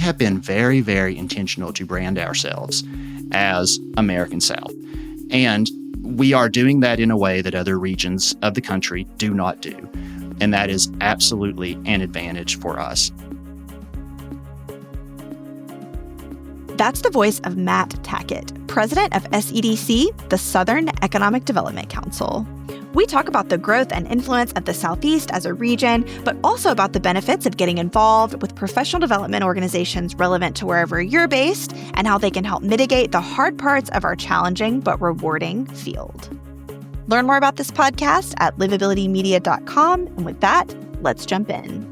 have been very, very intentional to brand ourselves as American South. And we are doing that in a way that other regions of the country do not do. And that is absolutely an advantage for us. That's the voice of Matt Tackett, president of SEDC, the Southern Economic Development Council. We talk about the growth and influence of the Southeast as a region, but also about the benefits of getting involved with professional development organizations relevant to wherever you're based and how they can help mitigate the hard parts of our challenging but rewarding field. Learn more about this podcast at livabilitymedia.com. And with that, let's jump in.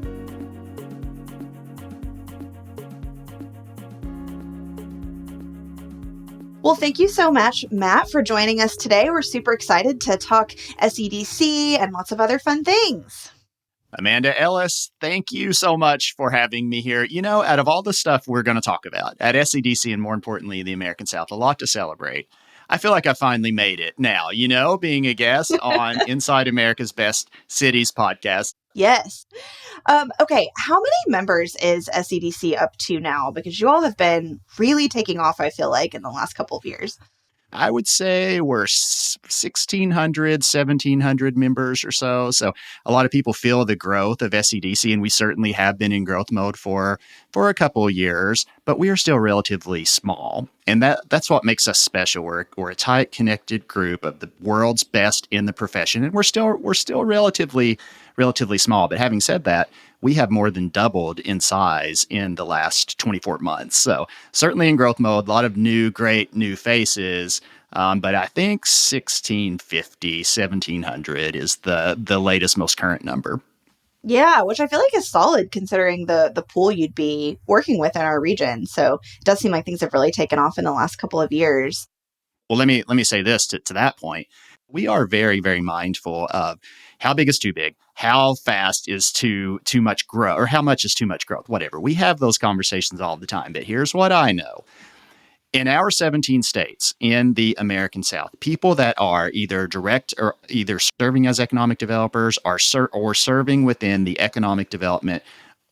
Well, thank you so much, Matt, for joining us today. We're super excited to talk SEDC and lots of other fun things. Amanda Ellis, thank you so much for having me here. You know, out of all the stuff we're going to talk about at SEDC and more importantly, the American South, a lot to celebrate. I feel like I finally made it now, you know, being a guest on Inside America's Best Cities podcast. Yes. Okay. How many members is SEDC up to now? Because you all have been really taking off, I feel like, in the last couple of years. I would say we're 1,600, 1,700 members or so. So a lot of people feel the growth of SEDC, and we certainly have been in growth mode for a couple of years, but we are still relatively small. And that's what makes us special. We're a tight, connected group of the world's best in the profession, and we're still relatively small. But having said that, we have more than doubled in size in the last 24 months. So certainly in growth mode, a lot of great new faces. But I think 1,650, 1,700 is the latest, most current number. Yeah, which I feel like is solid considering the pool you'd be working with in our region. So it does seem like things have really taken off in the last couple of years. Well, let me say this to that point. We are very, very mindful of how big is too big, how fast is too much growth, or how much is too much growth, whatever. We have those conversations all the time. But here's what I know. In our 17 states in the American South, people that are either serving as economic developers or serving within the economic development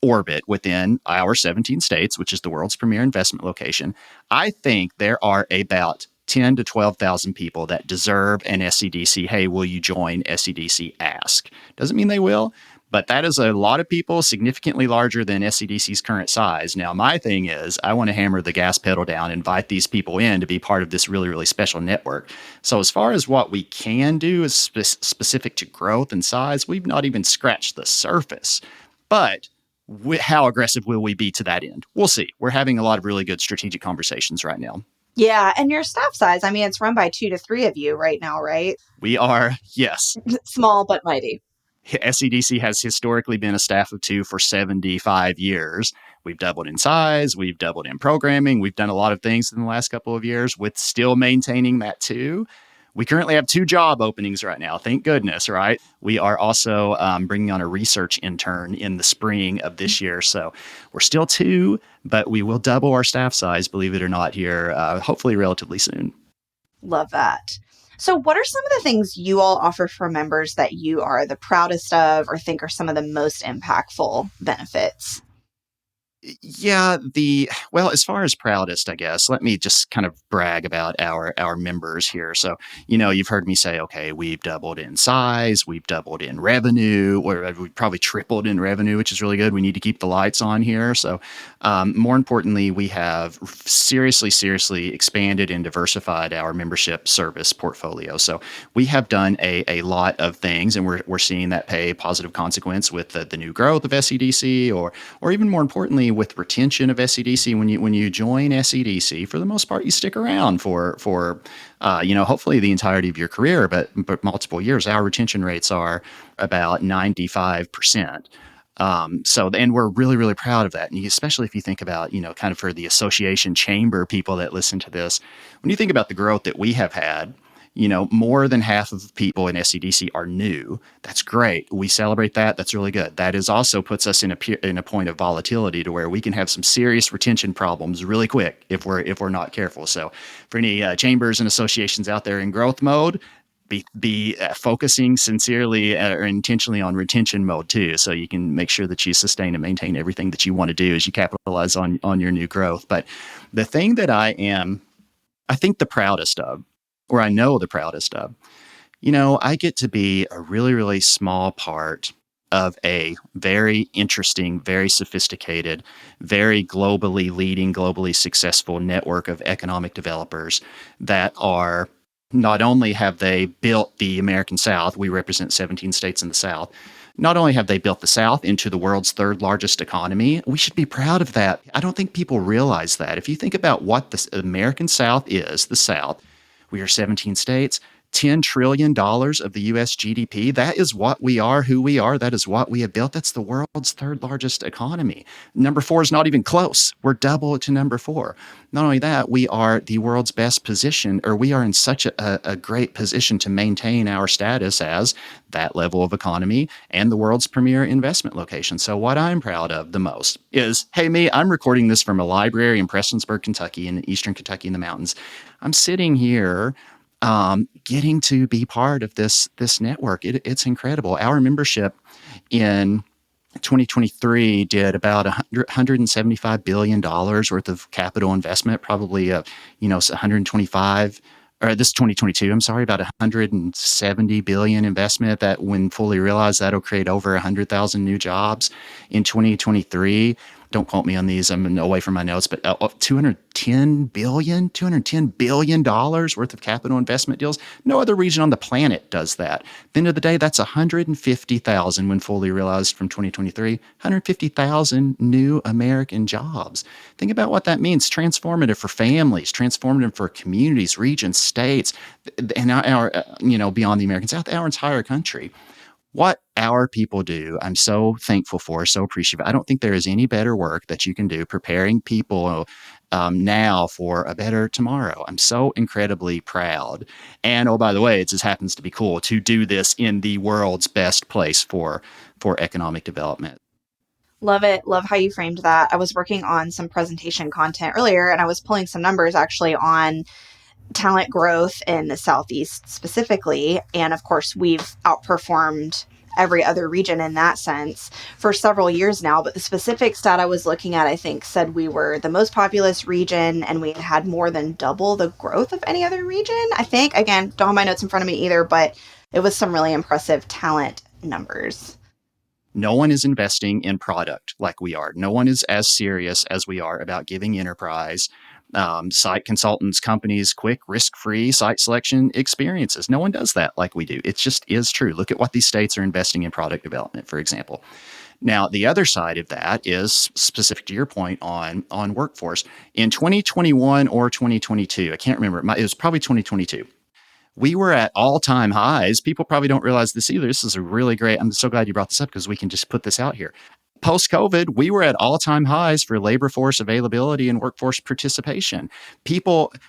orbit within our 17 states, which is the world's premier investment location, I think there are about 10 to 12,000 people that deserve an SEDC, hey, will you join SEDC ask? Doesn't mean they will, but that is a lot of people, significantly larger than SEDC's current size. Now, my thing is I want to hammer the gas pedal down, invite these people in to be part of this really, really special network. So as far as what we can do is specific to growth and size, we've not even scratched the surface. But how aggressive will we be to that end? We'll see. We're having a lot of really good strategic conversations right now. Yeah. And your staff size, I mean, it's run by 2 to 3 of you right now, right? We are, yes. Small but mighty. SEDC has historically been a staff of 2 for 75 years. We've doubled in size. We've doubled in programming. We've done a lot of things in the last couple of years with still maintaining that 2. We currently have 2 job openings right now. Thank goodness, right? We are also bringing on a research intern in the spring of this year. So we're still 2, but we will double our staff size, believe it or not, here, hopefully relatively soon. Love that. So what are some of the things you all offer for members that you are the proudest of or think are some of the most impactful benefits? Yeah, as far as proudest, I guess, let me just kind of brag about our members here. So, you know, you've heard me say, okay, we've doubled in size, we've doubled in revenue, or we've probably tripled in revenue, which is really good. We need to keep the lights on here. So, more importantly, we have seriously expanded and diversified our membership service portfolio. So we have done a lot of things, and we're seeing that pay positive consequence with the new growth of SEDC, or even more importantly, with retention of SEDC. When you join SEDC, for the most part, you stick around for hopefully the entirety of your career, but multiple years. Our retention rates are about 95%. And we're really, really proud of that. And especially if you think about, kind of for the association chamber people that listen to this, when you think about the growth that we have had, more than half of people in SEDC are new. That's great. We celebrate that. That's really good. That is also puts us in a point of volatility to where we can have some serious retention problems really quick if we're not careful. So for any chambers and associations out there in growth mode, be focusing sincerely or intentionally on retention mode too, so you can make sure that you sustain and maintain everything that you want to do as you capitalize on your new growth. But the thing that I think the proudest of, or I know the proudest of, I get to be a really, really small part of a very interesting, very sophisticated, very globally leading, globally successful network of economic developers that are not only have they built the American South, we represent 17 states in the South. Not only have they built the South into the world's third largest economy, we should be proud of that. I don't think people realize that. If you think about what the American South is, the South, we are 17 states. $10 trillion of the US GDP. That is what we are, who we are. That is what we have built. That's the world's third largest economy. Number four is not even close. We're double to number four. Not only that, we are the world's best position, or we are in such a great position to maintain our status as that level of economy and the world's premier investment location. So what I'm proud of the most is, hey, I'm recording this from a library in Prestonsburg, Kentucky, in eastern Kentucky in the mountains. I'm sitting here getting to be part of this network. It's incredible. Our membership in 2023 did about $175 billion worth of capital investment, probably 125, or this 2022, I'm sorry, about 170 billion investment that when fully realized, that'll create over 100,000 new jobs in 2023. Don't quote me on these. I'm away from my notes, but $210 billion worth of capital investment deals. No other region on the planet does that. At the end of the day, that's 150,000 when fully realized from 2023, 150,000 new American jobs. Think about what that means. Transformative for families, transformative for communities, regions, states, and our beyond the American South, our entire country. What our people do, I'm so thankful for, so appreciative. I don't think there is any better work that you can do preparing people now for a better tomorrow. I'm so incredibly proud. And oh, by the way, it just happens to be cool to do this in the world's best place for economic development. Love it. Love how you framed that. I was working on some presentation content earlier, and I was pulling some numbers actually on talent growth in the Southeast specifically. And of course, we've outperformed every other region in that sense for several years now. But the specific stat I was looking at, I think, said we were the most populous region and we had more than double the growth of any other region. I think, again, don't have my notes in front of me either, but it was some really impressive talent numbers. No one is investing in product like we are. No one is as serious as we are about giving enterprise site consultants, companies, quick, risk-free site selection experiences. No one does that like we do. It just is true. Look at what these states are investing in product development, for example. Now, the other side of that is specific to your point on workforce. In 2021 or 2022, I can't remember, it was probably 2022. We were at all-time highs. People probably don't realize this either. This is a really great, I'm so glad you brought this up because we can just put this out here. Post-COVID, we were at all-time highs for labor force availability and workforce participation.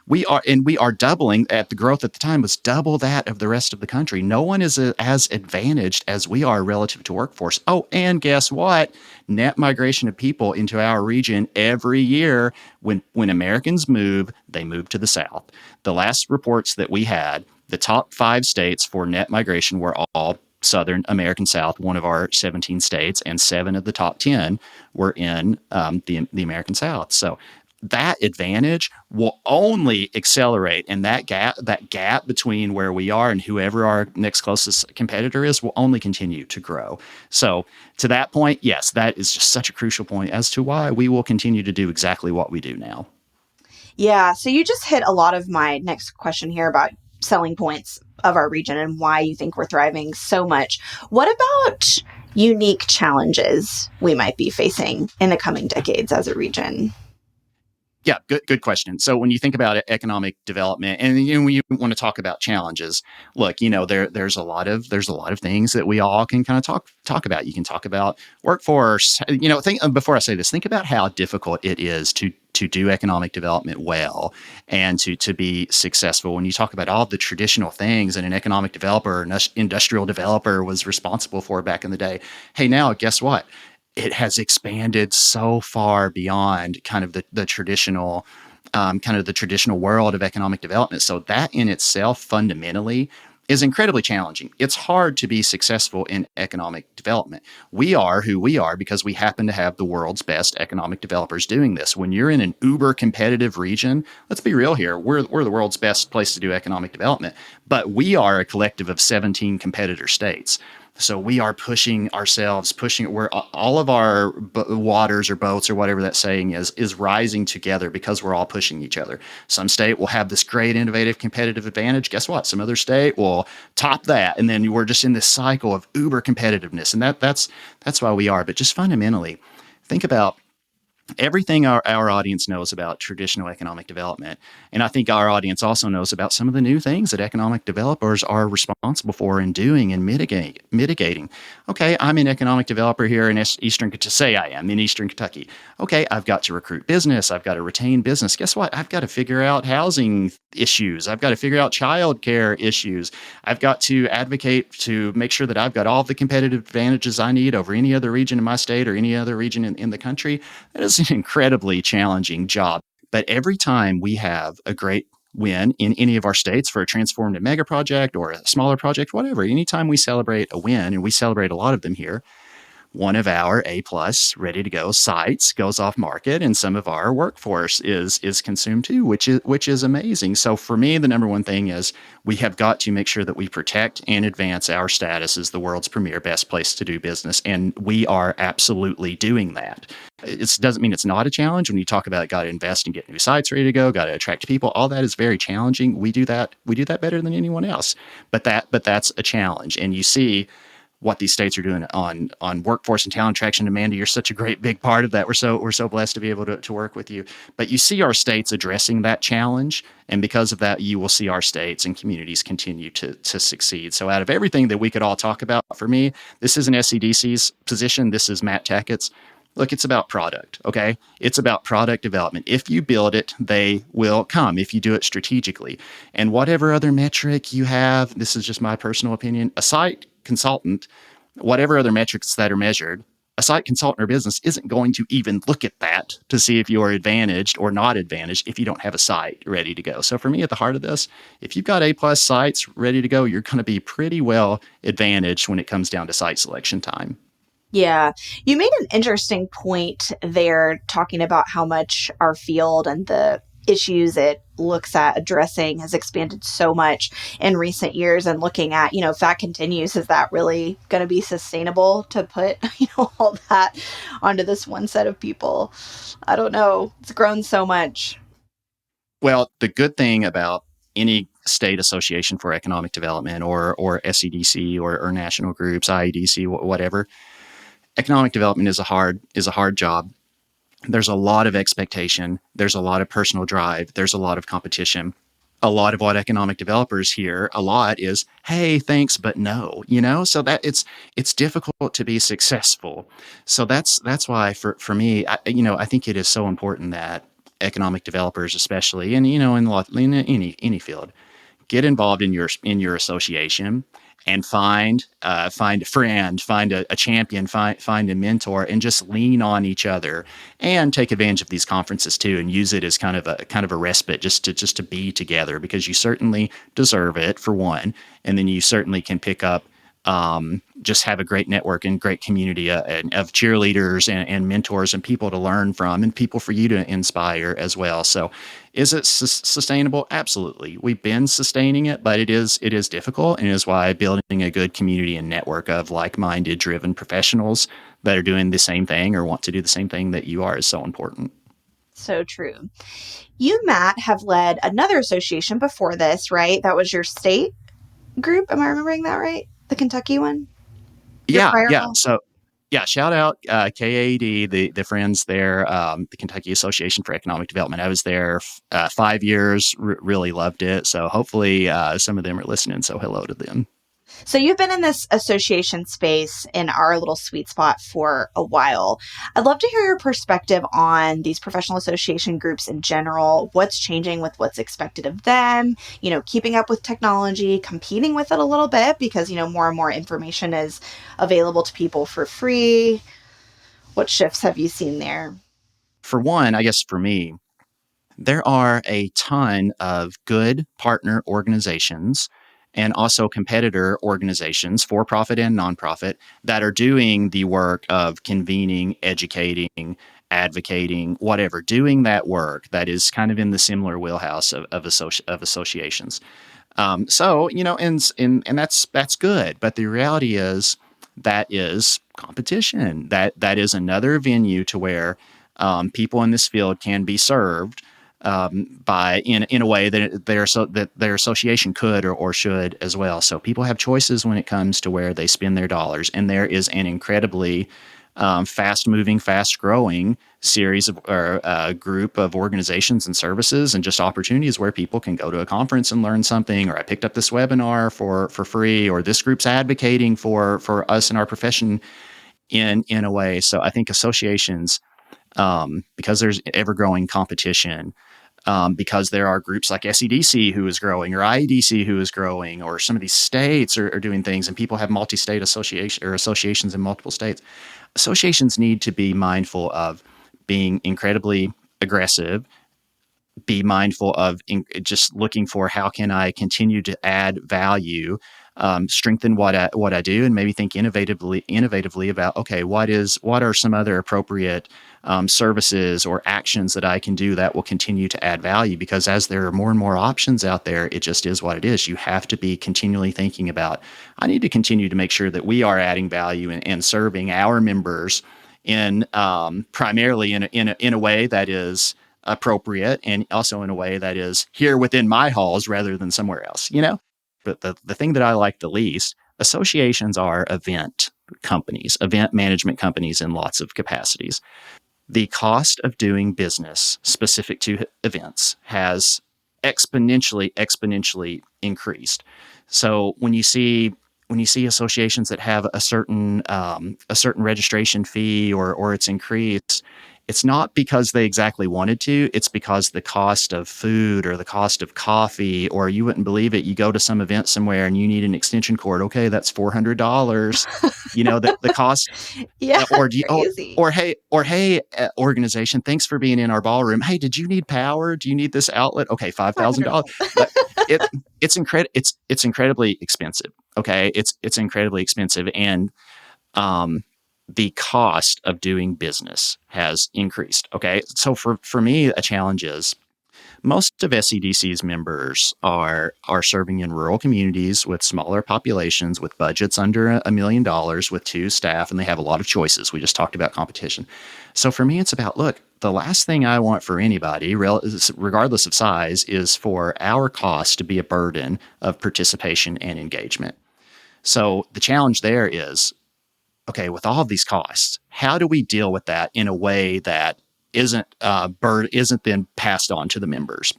We are doubling, at the growth at the time was double that of the rest of the country. No one is as advantaged as we are relative to workforce. Oh, and guess what? Net migration of people into our region every year. When Americans move, they move to the South. The last reports that we had, the top 5 states for net migration were all Southern American South, one of our 17 states, and 7 of the top 10 were in the American South. So that advantage will only accelerate, and that gap between where we are and whoever our next closest competitor is will only continue to grow. So to that point, yes, that is just such a crucial point as to why we will continue to do exactly what we do now. Yeah, so you just hit a lot of my next question here about selling points of our region and why you think we're thriving so much. What about unique challenges we might be facing in the coming decades as a region? Yeah, good question. So when you think about economic development, and when you want to talk about challenges, look, there's a lot of things that we all can kind of talk about. You can talk about workforce. Before I say this, think about how difficult it is to do economic development well and to be successful. When you talk about all the traditional things that an economic developer, an industrial developer was responsible for back in the day, hey, now guess what? It has expanded so far beyond kind of the traditional world of economic development. So that in itself fundamentally is incredibly challenging. It's hard to be successful in economic development. We are who we are because we happen to have the world's best economic developers doing this. When you're in an uber competitive region, let's be real here, we're the world's best place to do economic development, but we are a collective of 17 competitor states. So we are pushing ourselves, pushing where all of our waters or boats or whatever that saying is rising together because we're all pushing each other. Some state will have this great innovative competitive advantage. Guess what? Some other state will top that. And then we're just in this cycle of uber competitiveness. And that's why we are. But just fundamentally, think about everything our audience knows about traditional economic development. And I think our audience also knows about some of the new things that economic developers are responsible for and doing and mitigating. Okay, I'm an economic developer here in Eastern Kentucky. Say I am in Eastern Kentucky. Okay, I've got to recruit business. I've got to retain business. Guess what? I've got to figure out housing issues. I've got to figure out childcare issues. I've got to advocate to make sure that I've got all the competitive advantages I need over any other region in my state or any other region in the country. That is an incredibly challenging job. But every time we have a great win in any of our states for a transformative mega project or a smaller project, whatever, anytime we celebrate a win, and we celebrate a lot of them here, one of our A plus ready to go sites goes off market, and some of our workforce is consumed too, which is amazing. So for me, the number one thing is we have got to make sure that we protect and advance our status as the world's premier best place to do business, and we are absolutely doing that. It doesn't mean it's not a challenge. When you talk about got to invest and get new sites ready to go, got to attract people, all that is very challenging. We do that better than anyone else. But that's a challenge, and you see what these states are doing on workforce and talent attraction. Amanda, you're such a great big part of that. We're so blessed to be able to work with you. But you see our states addressing that challenge, and because of that, you will see our states and communities continue to succeed. So out of everything that we could all talk about, for me, this isn't SEDC's position. This is Matt Tackett's. Look, it's about product, okay? It's about product development. If you build it, they will come if you do it strategically. And whatever other metric you have, this is just my personal opinion, a site consultant, whatever other metrics that are measured, a site consultant or business isn't going to even look at that to see if you're advantaged or not advantaged if you don't have a site ready to go. So for me, at the heart of this, if you've got A+ sites ready to go, you're going to be pretty well advantaged when it comes down to site selection time. Yeah, you made an interesting point there talking about how much our field and the issues it looks at addressing has expanded so much in recent years, and looking at, if that continues, is that really going to be sustainable to put, all that onto this one set of people? I don't know. It's grown so much. Well, the good thing about any state association for economic development or SEDC or national groups, IEDC, whatever, economic development is a hard job. There's a lot of expectation. There's a lot of personal drive. There's a lot of competition. A lot of what economic developers hear a lot is, "Hey, thanks, but no." So that it's difficult to be successful. So that's why for me, I think it is so important that economic developers, especially, and in any field, get involved in your association and find a friend, find a champion, find a mentor, and just lean on each other, and take advantage of these conferences too, and use it as kind of a respite, just to be together, because you certainly deserve it, for one, and then you certainly can pick up. Just have a great network and great community of cheerleaders and mentors and people to learn from, and people for you to inspire as well. So is it sustainable? Absolutely. We've been sustaining it, but it is difficult, and is why building a good community and network of like-minded, driven professionals that are doing the same thing or want to do the same thing that you are is so important. So true. You, Matt, have led another association before this, right? That was your state group. Am I remembering that right? The Kentucky one? Yeah. So, yeah, shout out KAD, the friends there, the Kentucky Association for Economic Development. I was there 5 years, really loved it. So hopefully some of them are listening. So hello to them. So you've been in this association space in our little sweet spot for a while. I'd love to hear your perspective on these professional association groups in general. What's changing with what's expected of them? Keeping up with technology, competing with it a little bit because, more and more information is available to people for free. What shifts have you seen there? For one, I guess for me, there are a ton of good partner organizations and also competitor organizations, for-profit and nonprofit, that are doing the work of convening, educating, advocating, whatever, doing that work that is kind of in the similar wheelhouse of associations. And that's good. But the reality is that is competition. That is another venue to where people in this field can be served by in a way that their association could or should as well. So people have choices when it comes to where they spend their dollars, and there is an incredibly fast-moving, fast-growing series of or group of organizations and services and just opportunities where people can go to a conference and learn something, or I picked up this webinar for free, or this group's advocating for us in our profession in a way. So I think associations, because there's ever-growing competition, because there are groups like SEDC who is growing, or IEDC who is growing, or some of these states are doing things, and people have multi-state associations in multiple states. Associations need to be mindful of being incredibly aggressive, be mindful of just looking for how can I continue to add value, strengthen what I do, and maybe think innovatively about, okay, what are some other appropriate services or actions that I can do that will continue to add value? Because as there are more and more options out there, it just is what it is. You have to be continually thinking about, I need to continue to make sure that we are adding value and serving our members in primarily in a way that is appropriate, and also in a way that is here within my halls rather than somewhere else, But the thing that I like the least, associations are event management companies in lots of capacities. The cost of doing business specific to events has exponentially increased. So when you see associations that have a certain registration fee or it's increased, it's not because they exactly wanted to. It's because the cost of food or the cost of coffee, or you wouldn't believe it. You go to some event somewhere and you need an extension cord. Okay, that's $400. The cost. Yeah, Or crazy. hey, organization, thanks for being in our ballroom. Hey, did you need power? Do you need this outlet? Okay, $5,000. But it's incredibly expensive. Okay, it's incredibly expensive, and the cost of doing business has increased. Okay. So for me, a challenge is most of SEDC's members are serving in rural communities with smaller populations, with budgets under $1 million, with 2 staff, and they have a lot of choices. We just talked about competition. So for me, it's about, look, the last thing I want for anybody, regardless of size, is for our costs to be a burden of participation and engagement. So the challenge there is, okay, with all of these costs, how do we deal with that in a way that isn't then passed on to the members?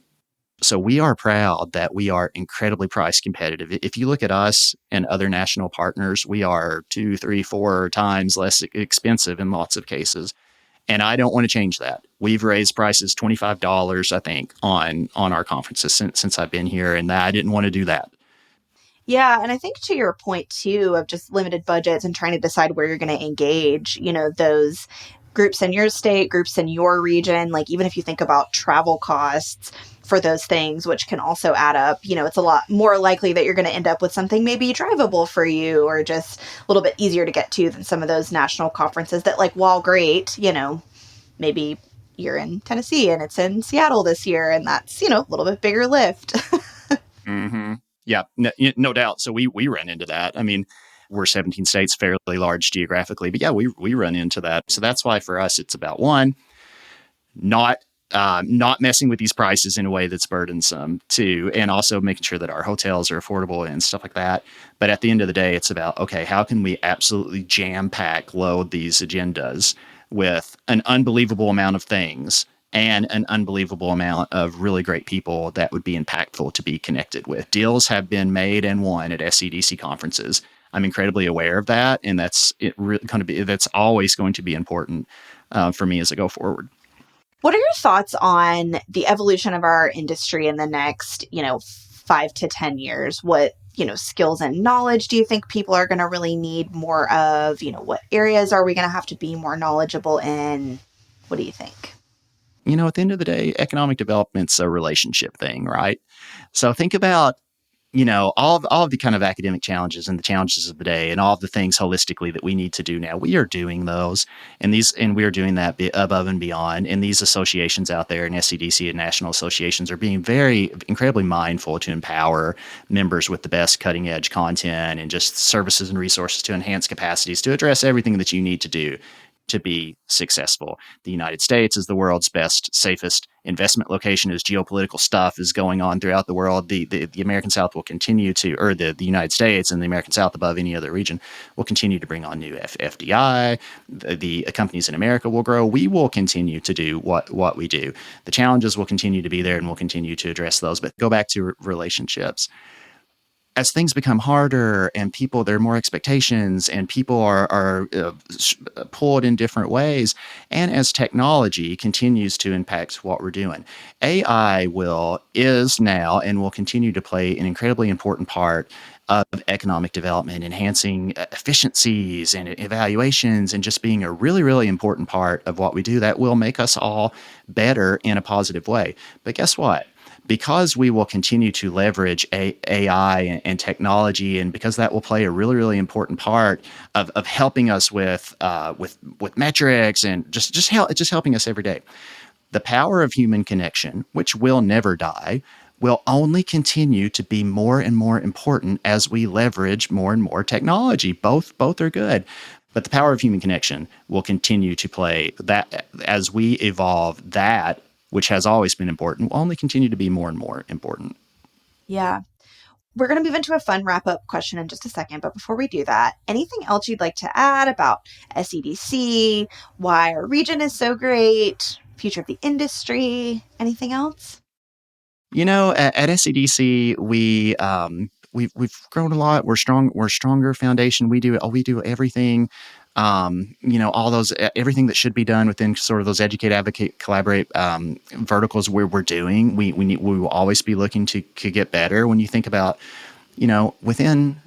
So we are proud that we are incredibly price competitive. If you look at us and other national partners, we are 2, 3, 4 times less expensive in lots of cases. And I don't want to change that. We've raised prices $25, I think, on our conferences since I've been here, and I didn't want to do that. Yeah. And I think to your point, too, of just limited budgets and trying to decide where you're going to engage, those groups in your state, groups in your region, like even if you think about travel costs for those things, which can also add up, it's a lot more likely that you're going to end up with something maybe drivable for you or just a little bit easier to get to than some of those national conferences that, like, while great, maybe you're in Tennessee and it's in Seattle this year, and that's, a little bit bigger lift. Mm-hmm. Yeah, no doubt. So we ran into that. I mean, we're 17 states, fairly large geographically, but yeah, we run into that. So that's why for us, it's about one, not messing with these prices in a way that's burdensome, two, and also making sure that our hotels are affordable and stuff like that. But at the end of the day, it's about, okay, how can we absolutely load these agendas with an unbelievable amount of things and an unbelievable amount of really great people that would be impactful to be connected with. Deals have been made and won at SEDC conferences. I'm incredibly aware of that, and that's always going to be important for me as I go forward. What are your thoughts on the evolution of our industry in the next, 5 to 10 years? What, skills and knowledge do you think people are going to really need more of? What areas are we going to have to be more knowledgeable in? What do you think? At the end of the day, economic development's a relationship thing, right? So think about all of the kind of academic challenges and the challenges of the day and all of the things holistically that we need to do now, we are doing those, and we are doing that above and beyond. And these associations out there, and SCDC and national associations, are being very incredibly mindful to empower members with the best cutting edge content and just services and resources to enhance capacities to address everything that you need to do to be successful. The United States is the world's best, safest investment location as geopolitical stuff is going on throughout the world. The American South will continue to, or the United States and the American South above any other region will continue to bring on new FDI. The companies in America will grow. We will continue to do what we do. The challenges will continue to be there, and we'll continue to address those. But go back to relationships. As things become harder and there are more expectations and people are pulled in different ways, and as technology continues to impact what we're doing, AI is now and will continue to play an incredibly important part of economic development, enhancing efficiencies and evaluations, and just being a really, really important part of what we do that will make us all better in a positive way. But guess what? Because we will continue to leverage AI and technology, and because that will play a really, really important part of helping us with metrics and just helping us every day, the power of human connection, which will never die, will only continue to be more and more important as we leverage more and more technology. Both are good. But the power of human connection will continue to play that as we evolve that, which has always been important, will only continue to be more and more important. Yeah. We're going to move into a fun wrap-up question in just a second. But before we do that, anything else you'd like to add about SCDC, why our region is so great, future of the industry, anything else? At SCDC, we've grown a lot. We're stronger foundation. We do everything. All those everything that should be done within sort of those educate, advocate, collaborate verticals where we're doing. We will always be looking to get better. When you think about, within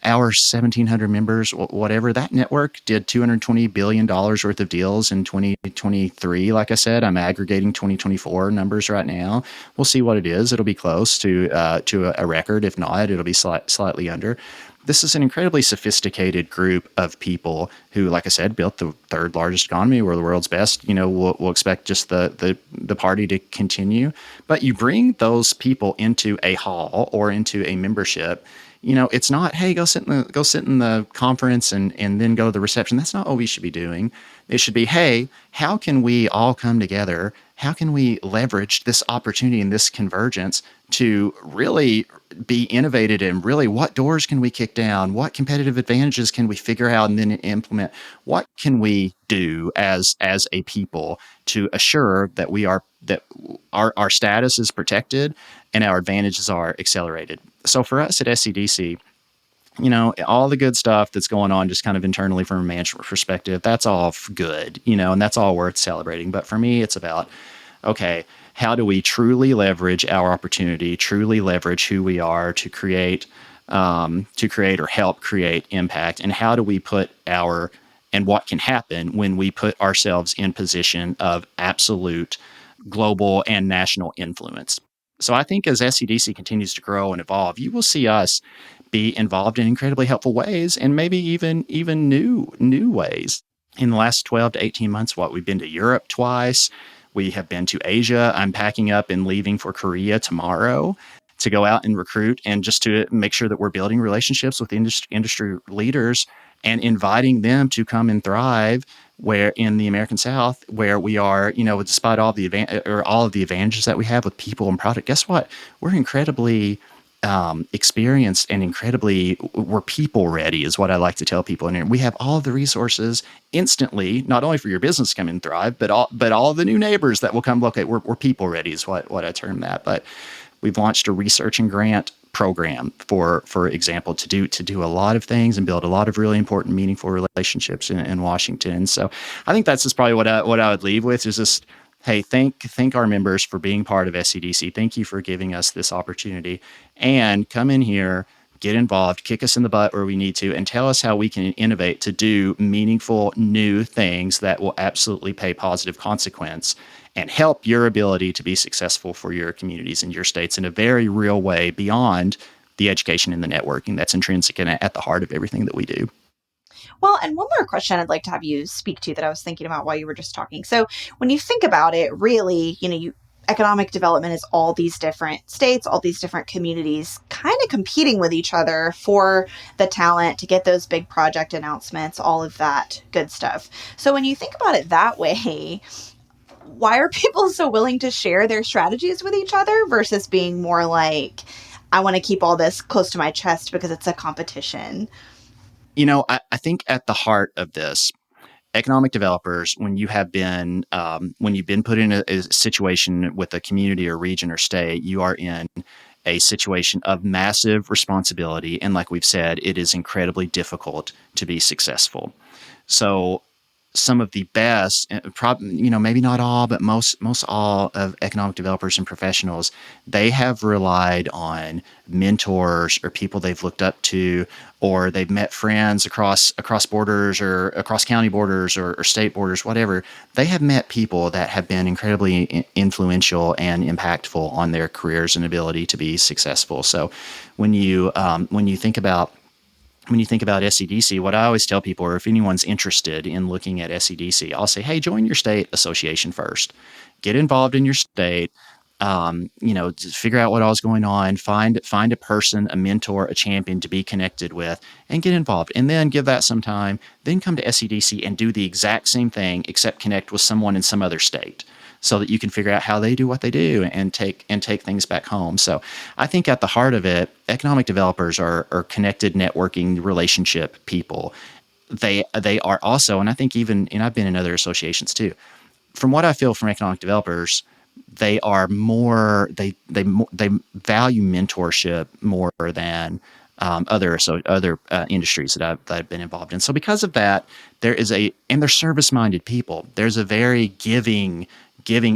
our 1,700 members, whatever, that network did $220 billion worth of deals in 2023. Like I said, I'm aggregating 2024 numbers right now. We'll see what it is. It'll be close to a record. If not, it'll be slightly under. This is an incredibly sophisticated group of people who, like I said, built the third largest economy. We're the world's best. We'll expect just the party to continue. But you bring those people into a hall or into a membership. It's not, hey, go sit in the conference and then go to the reception. That's not what we should be doing. It should be, hey, how can we all come together? How can we leverage this opportunity and this convergence to really be innovative, and really what doors can we kick down? What competitive advantages can we figure out and then implement? What can we do as a people to assure that our status is protected and our advantages are accelerated? So for us at SCDC, all the good stuff that's going on just kind of internally from a management perspective, that's all good, and that's all worth celebrating. But for me, it's about, okay, how do we truly leverage our opportunity, truly leverage who we are to create or help create impact? And how do we and what can happen when we put ourselves in position of absolute global and national influence? So I think as SCDC continues to grow and evolve, you will see us be involved in incredibly helpful ways, and maybe even new ways. In the last 12 to 18 months, we've been to Europe twice. We have been to Asia. I'm packing up and leaving for Korea tomorrow to go out and recruit, and just to make sure that we're building relationships with industry leaders and inviting them to come and thrive where in the American South, where we are, despite all of the advantages that we have with people and product. Guess what? We're incredibly experienced and we're people ready, is what I like to tell people. And we have all of the resources instantly, not only for your business to come and thrive, but all of the new neighbors that will come locate. We're people ready is what I term that. But we've launched a research and grant program, for example, to do a lot of things and build a lot of really important, meaningful relationships in Washington. So I think that's just probably what I would leave with, is just, hey, thank our members for being part of SCDC. Thank you for giving us this opportunity, and come in here, get involved, kick us in the butt where we need to, and tell us how we can innovate to do meaningful new things that will absolutely pay positive consequence and help your ability to be successful for your communities and your states in a very real way, beyond the education and the networking that's intrinsic and at the heart of everything that we do. Well, and one more question I'd like to have you speak to that I was thinking about while you were just talking. So, when you think about it, really, economic development is all these different states, all these different communities kind of competing with each other for the talent to get those big project announcements, all of that good stuff. So, when you think about it that way, why are people so willing to share their strategies with each other versus being more like, I want to keep all this close to my chest because it's a competition? I think at the heart of this, economic developers, when you've been put in a situation with a community or region or state, you are in a situation of massive responsibility. And like we've said, it is incredibly difficult to be successful. So some of the best, maybe not all, but most all of economic developers and professionals, they have relied on mentors or people they've looked up to, or they've met friends across borders or across county borders or state borders, whatever. They have met people that have been incredibly influential and impactful on their careers and ability to be successful. So when you think about SEDC, what I always tell people, or if anyone's interested in looking at SEDC, I'll say, hey, join your state association first. Get involved in your state. Figure out what all's going on. Find a person, a mentor, a champion to be connected with, and get involved. And then give that some time. Then come to SEDC and do the exact same thing, except connect with someone in some other state, so that you can figure out how they do what they do and take things back home. So I think at the heart of it, economic developers are connected, networking, relationship people. They are also, and I think and I've been in other associations too, from what I feel from economic developers, they are more, they value mentorship more than other industries that I've been involved in. So because of that, and they're service-minded people. There's a very giving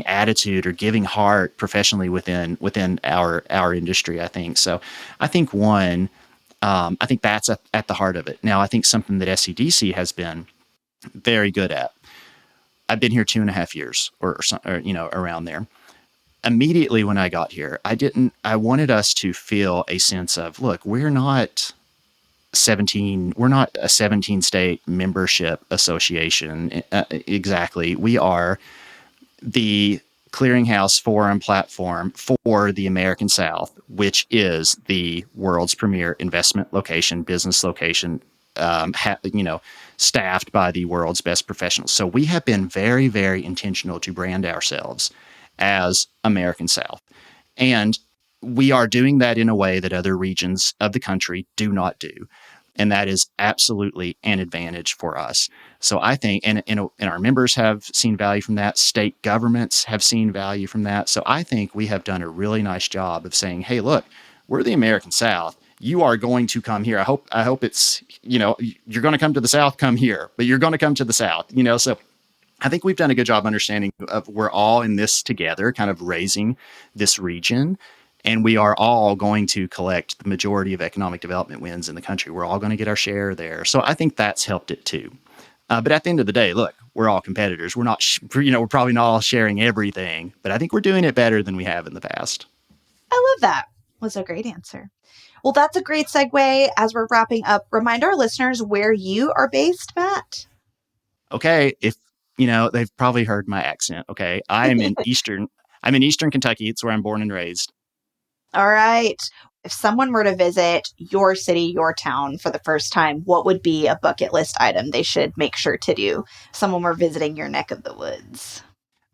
attitude or giving heart professionally within our industry, I think. So I think I think that's at the heart of it. Now, I think something that SEDC has been very good at. I've been here 2.5 years or around there. Immediately when I got here, I wanted us to feel a sense of, look, we're not a 17 state membership association. Exactly. We are the clearinghouse forum platform for the American South, which is the world's premier investment location, business location, staffed by the world's best professionals. So we have been very, very intentional to brand ourselves as American South. And we are doing that in a way that other regions of the country do not do. And that is absolutely an advantage for us. So I think, and our members have seen value from that. State governments have seen value from that. So I think we have done a really nice job of saying, hey, look, we're the American South. You are going to come here. I hope it's, you're going to come to the South, come here, but you're going to come to the South, so I think we've done a good job understanding of we're all in this together, kind of raising this region. And we are all going to collect the majority of economic development wins in the country. We're all going to get our share there. So I think that's helped it too. But at the end of the day, look, we're all competitors. We're not, we're probably not all sharing everything, but I think we're doing it better than we have in the past. I love that. Was a great answer. Well, that's a great segue. As we're wrapping up, remind our listeners where you are based, Matt. Okay. If, they've probably heard my accent. Okay. I'm in Eastern Kentucky. It's where I'm born and raised. All right. If someone were to visit your city, your town for the first time, what would be a bucket list item they should make sure to do if someone were visiting your neck of the woods?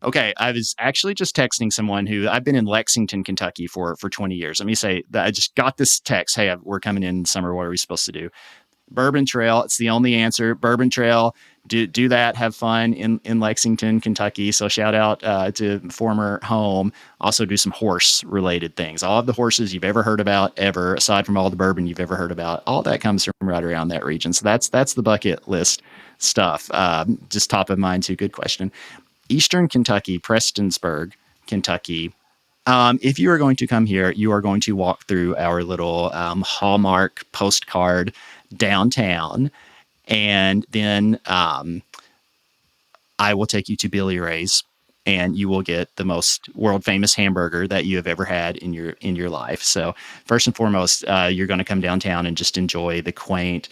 Okay, I was actually just texting someone who I've been in Lexington, Kentucky for 20 years. Let me say that I just got this text. Hey, we're coming in summer. What are we supposed to do? Bourbon Trail. It's the only answer. Bourbon Trail. Do that. Have fun in Lexington, Kentucky. So shout out to former home. Also do some horse related things. All of the horses you've ever heard about ever, aside from all the bourbon you've ever heard about, all that comes from right around that region. So that's the bucket list stuff. Just top of mind too. Good question. Eastern Kentucky, Prestonsburg, Kentucky. If you are going to come here, you are going to walk through our little Hallmark postcard downtown. And then I will take you to Billy Ray's. and you will get the most world famous hamburger that you have ever had in your life. So first and foremost, you're going to come downtown and just enjoy the quaint,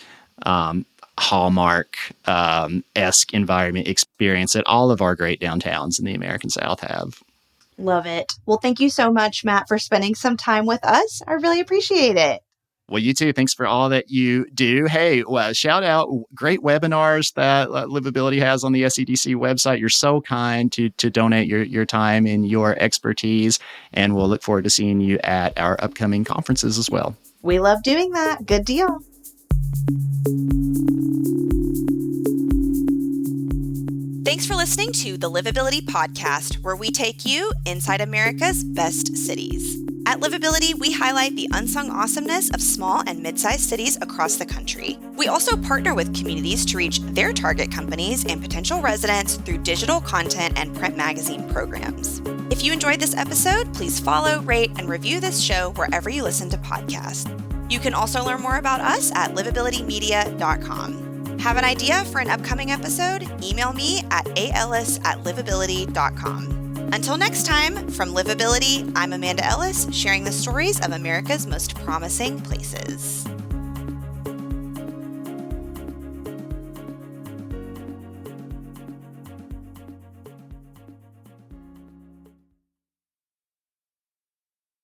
Hallmark esque environment experience that all of our great downtowns in the American South have. Love it. Well, thank you so much, Matt, for spending some time with us. I really appreciate it. Well, you too. Thanks for all that you do. Hey, well, shout out great webinars that Livability has on the SEDC website. You're so kind to donate your time and your expertise. And we'll look forward to seeing you at our upcoming conferences as well. We love doing that. Good deal. Thanks for listening to the Livability Podcast, where we take you inside America's best cities. At Livability, we highlight the unsung awesomeness of small and mid-sized cities across the country. We also partner with communities to reach their target companies and potential residents through digital content and print magazine programs. If you enjoyed this episode, please follow, rate, and review this show wherever you listen to podcasts. You can also learn more about us at livabilitymedia.com. Have an idea for an upcoming episode? Email me at aellis@livability.com. Until next time, from Livability, I'm Amanda Ellis, sharing the stories of America's most promising places.